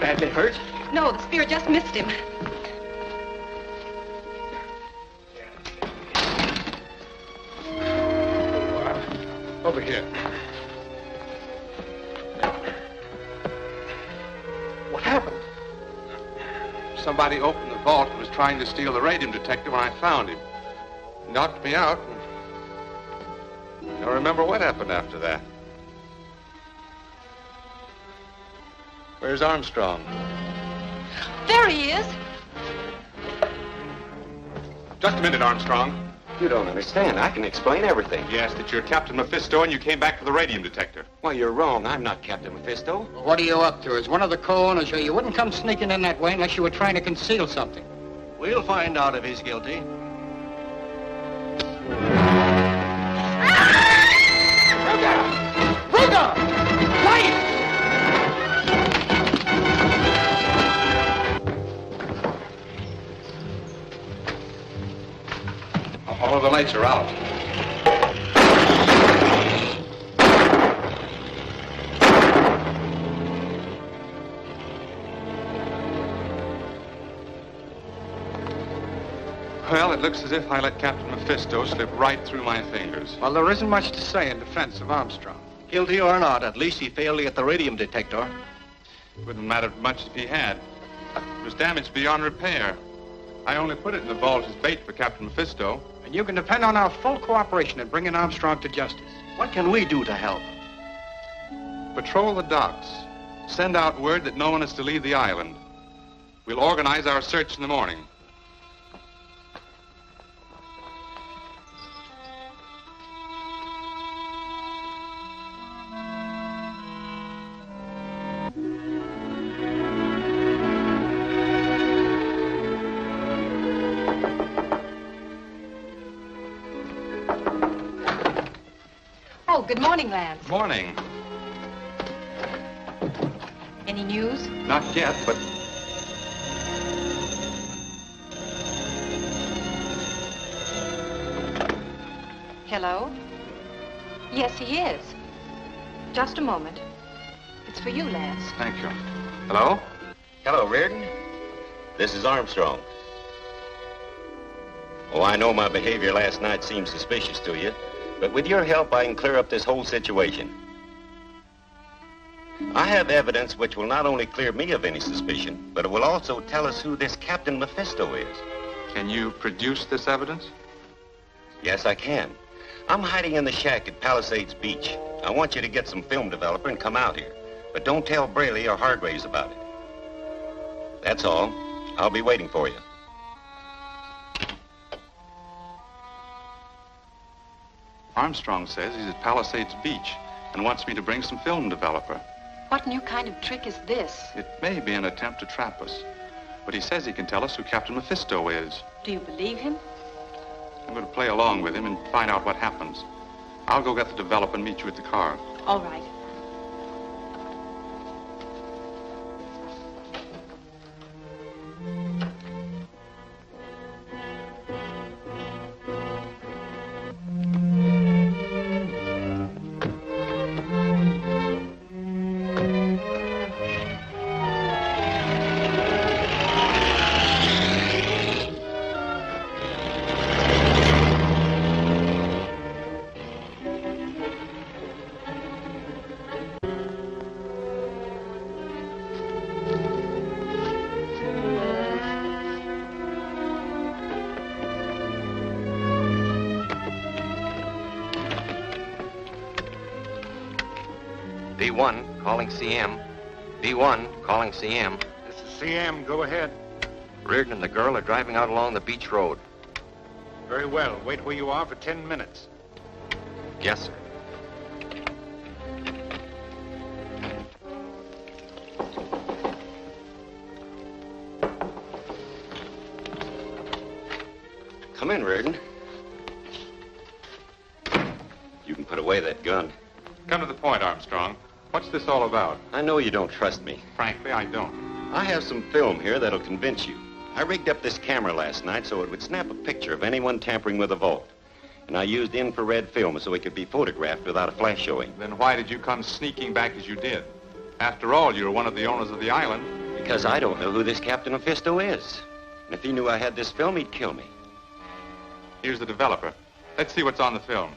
badly hurt? No, the spear just missed him. Over here. What happened? Somebody opened the vault and was trying to steal the radium detector when I found him. He knocked me out. I don't remember what happened after that. Where's Armstrong? There he is. Just a minute, Armstrong. You don't understand. I can explain everything. Yes, that you're Captain Mephisto and you came back for the radium detector. Well, you're wrong. I'm not Captain Mephisto. What are you up to? As one of the co-owners here, you wouldn't come sneaking in that way unless you were trying to conceal something. We'll find out if he's guilty. Ruga! Light! All of the lights are out. Well, it looks as if I let Captain Mephisto slip right through my fingers. Well, there isn't much to say in defense of Armstrong. Guilty or not, at least he failed to get the radium detector. Wouldn't have mattered much if he had. It was damaged beyond repair. I only put it in the vault as bait for Captain Mephisto. And you can depend on our full cooperation in bringing Armstrong to justice. What can we do to help? Patrol the docks. Send out word that no one is to leave the island. We'll organize our search in the morning. Oh, good morning, Lance. Morning. Any news? Not yet, but... Hello? Yes, he is. Just a moment. It's for you, Lance. Thank you. Hello? Hello, Reardon. This is Armstrong. Oh, I know my behavior last night seemed suspicious to you, but with your help, I can clear up this whole situation. I have evidence which will not only clear me of any suspicion, but it will also tell us who this Captain Mephisto is. Can you produce this evidence? Yes, I can. I'm hiding in the shack at Palisades Beach. I want you to get some film developer and come out here. But don't tell Braley or Hargraves about it. That's all. I'll be waiting for you. Armstrong says he's at Palisades Beach and wants me to bring some film developer. What new kind of trick is this? It may be an attempt to trap us, but he says he can tell us who Captain Mephisto is. Do you believe him? I'm going to play along with him and find out what happens. I'll go get the developer and meet you at the car. All right. B1, calling CM. B1, calling CM. This is CM. Go ahead. Reardon and the girl are driving out along the beach road. Very well. Wait where you are for 10 minutes. Yes, sir. Come in, Reardon. You can put away that gun. Come to the point, Armstrong. What's this all about? I know you don't trust me. Frankly, I don't. I have some film here that'll convince you. I rigged up this camera last night so it would snap a picture of anyone tampering with the vault. And I used infrared film so it could be photographed without a flash showing. Then why did you come sneaking back as you did? After all, you're one of the owners of the island. You Because I don't know who this Captain Mephisto is. And if he knew I had this film, he'd kill me. Here's the developer. Let's see what's on the film.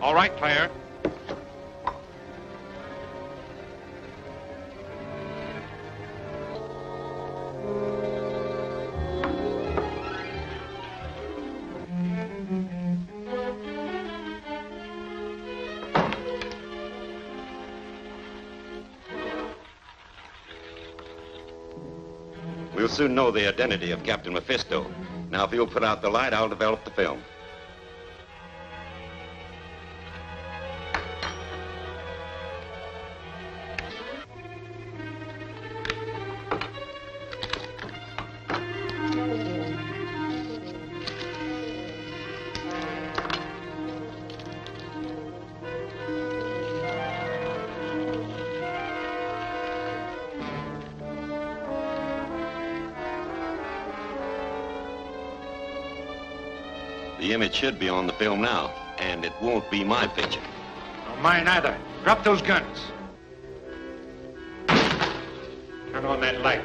All right, Claire. We'll soon know the identity of Captain Mephisto. Now, if you'll put out the light, I'll develop the film. The image should be on the film now, and it won't be my picture. No, mine either. Drop those guns. Turn on that light.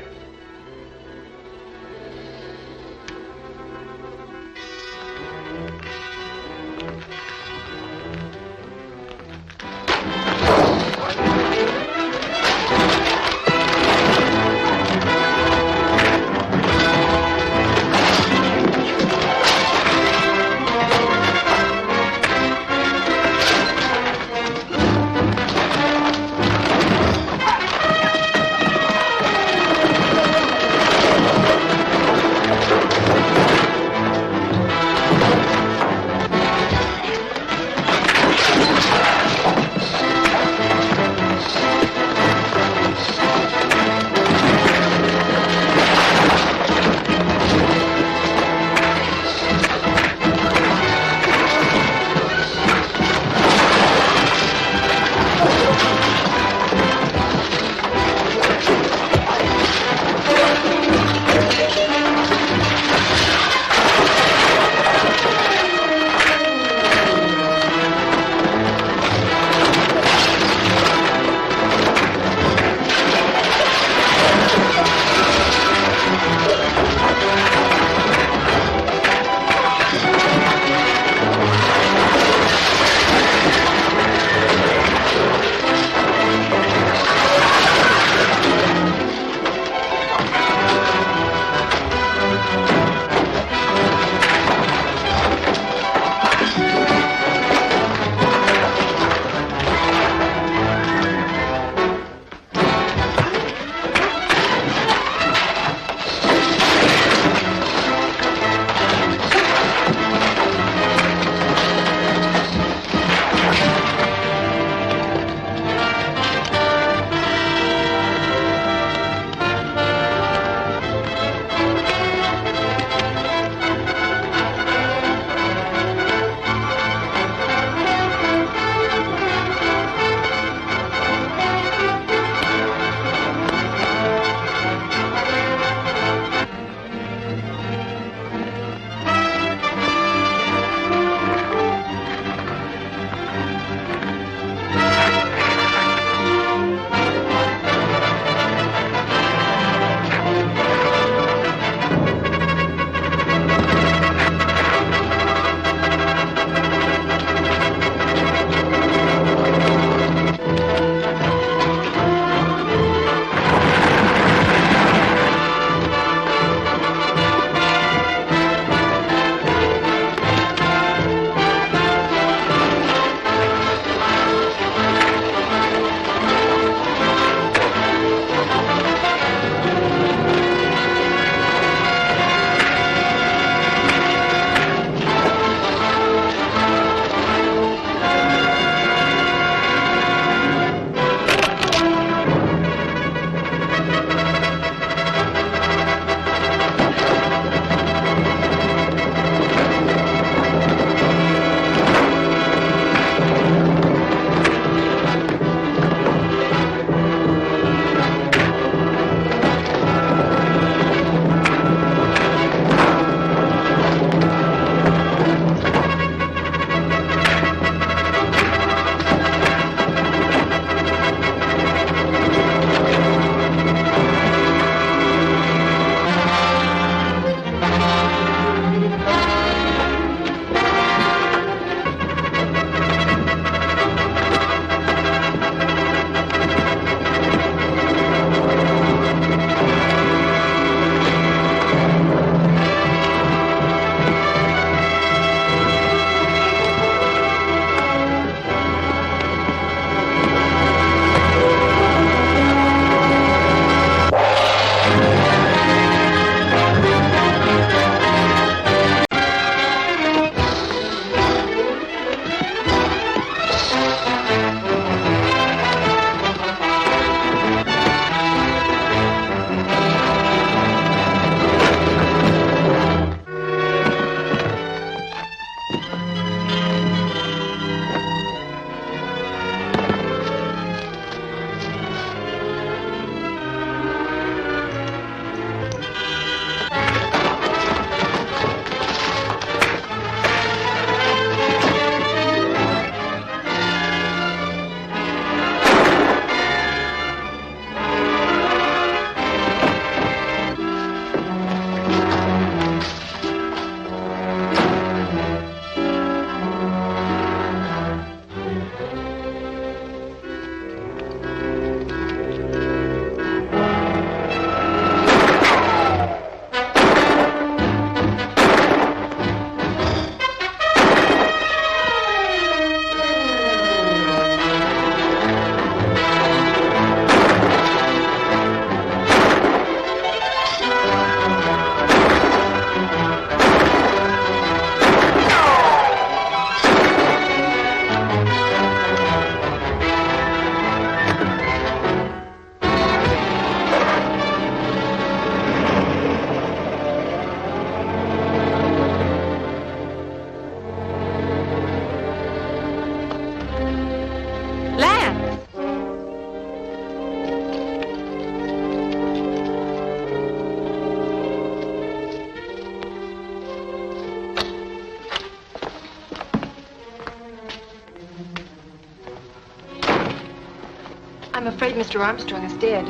I'm afraid Mr. Armstrong is dead.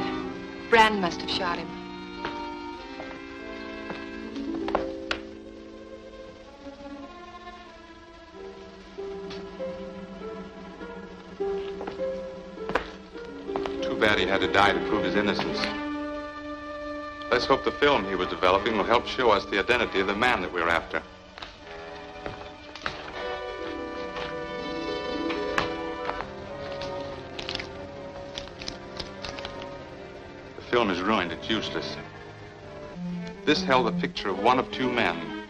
Brand must have shot him. Too bad he had to die to prove his innocence. Let's hope the film he was developing will help show us the identity of the man that we're after. The film is ruined. It's useless. This held a picture of one of two men,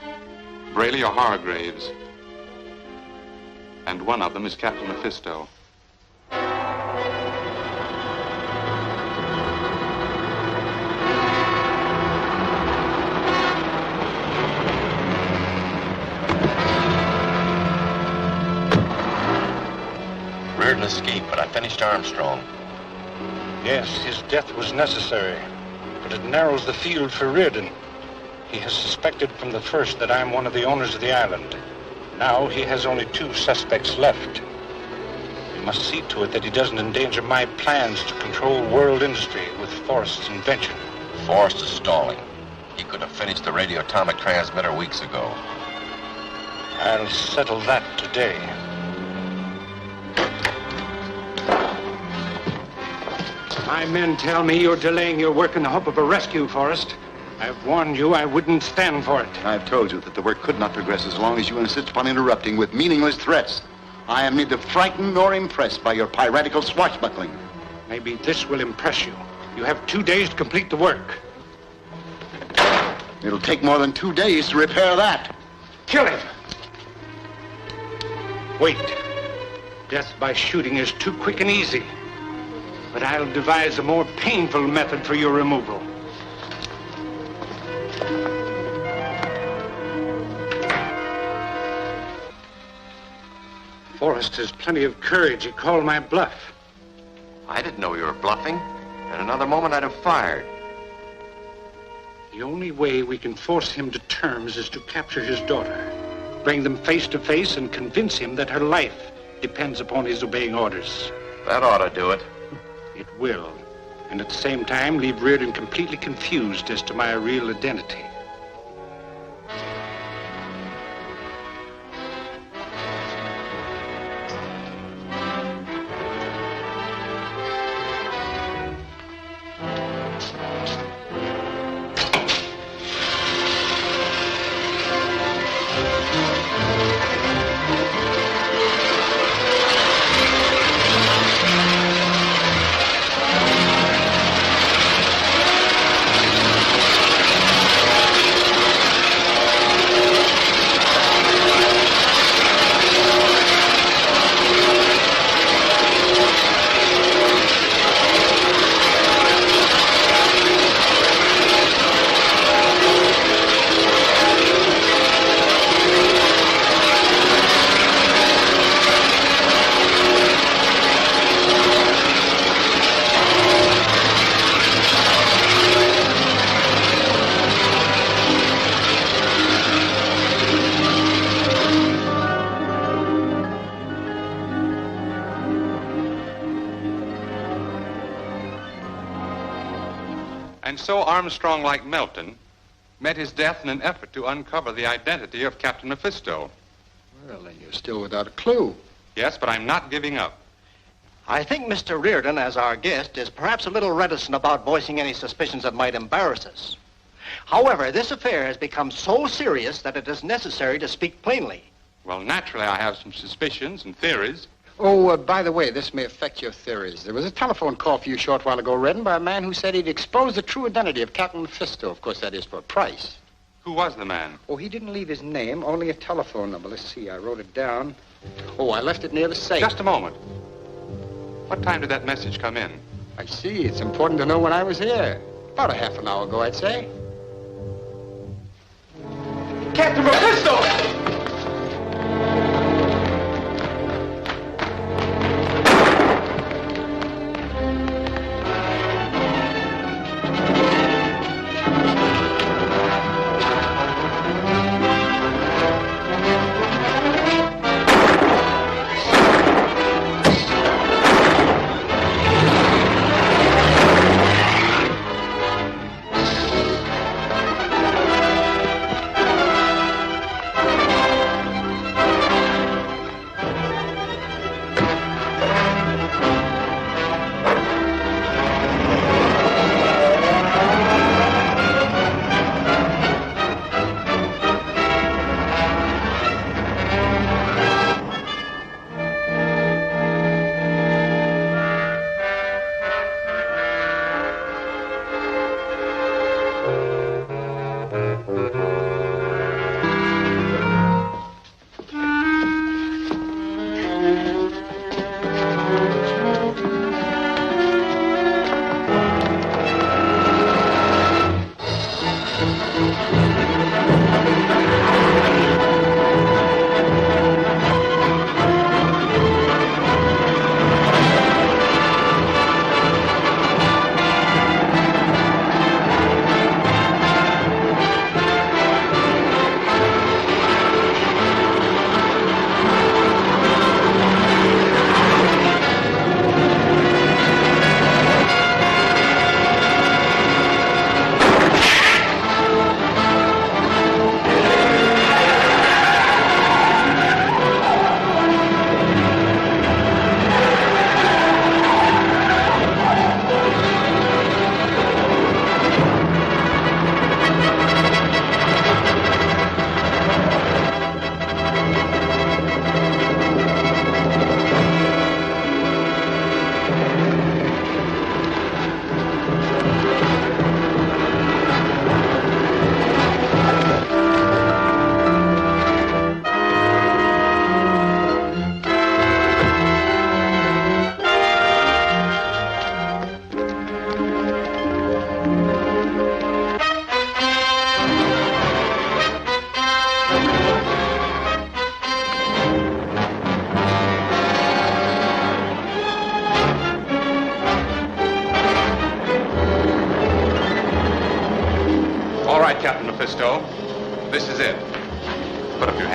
Braley or Hargraves, and one of them is Captain Mephisto. Reardon escaped, but I finished Armstrong. Yes, his death was necessary, but it narrows the field for Reardon. He has suspected from the first that I'm one of the owners of the island. Now he has only 2 suspects left. We must see to it that he doesn't endanger my plans to control world industry with Forrest's invention. Forrest is stalling. He could have finished the radioatomic transmitter weeks ago. I'll settle that today. My men tell me you're delaying your work in the hope of a rescue, Forrest. I've warned you I wouldn't stand for it. I've told you that the work could not progress as long as you insist upon interrupting with meaningless threats. I am neither frightened nor impressed by your piratical swashbuckling. Maybe this will impress you. You have 2 days to complete the work. It'll take more than 2 days to repair that. Kill him! Wait. Death by shooting is too quick and easy. But I'll devise a more painful method for your removal. Forrest has plenty of courage. He called my bluff. I didn't know you were bluffing. In another moment, I'd have fired. The only way we can force him to terms is to capture his daughter, bring them face to face, and convince him that her life depends upon his obeying orders. That ought to do it. It will, and at the same time leave Reardon completely confused as to my real identity. And so Armstrong, like Melton, met his death in an effort to uncover the identity of Captain Mephisto. Well, then you're still without a clue. Yes, but I'm not giving up. I think Mr. Reardon, as our guest, is perhaps a little reticent about voicing any suspicions that might embarrass us. However, this affair has become so serious that it is necessary to speak plainly. Well, naturally, I have some suspicions and theories. Oh, by the way, this may affect your theories. There was a telephone call for you a short while ago, Reardon, by a man who said he'd expose the true identity of Captain Mephisto. Of course, that is for a price. Who was the man? Oh, he didn't leave his name, only a telephone number. Let's see, I wrote it down. Oh, I left it near the safe. Just a moment. What time did that message come in? I see. It's important to know when I was here. About a half an hour ago, I'd say. Captain Mephisto!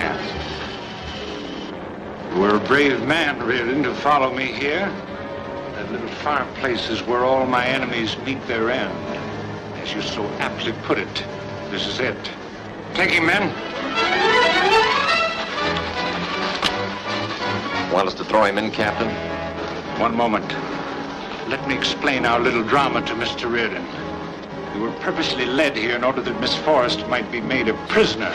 path. You were a brave man, Reardon, to follow me here. That little fireplace is where all my enemies meet their end. As you so aptly put it, this is it. Take him, men. Want us to throw him in, Captain? One moment. Let me explain our little drama to Mr. Reardon. You were purposely led here in order that Miss Forrest might be made a prisoner.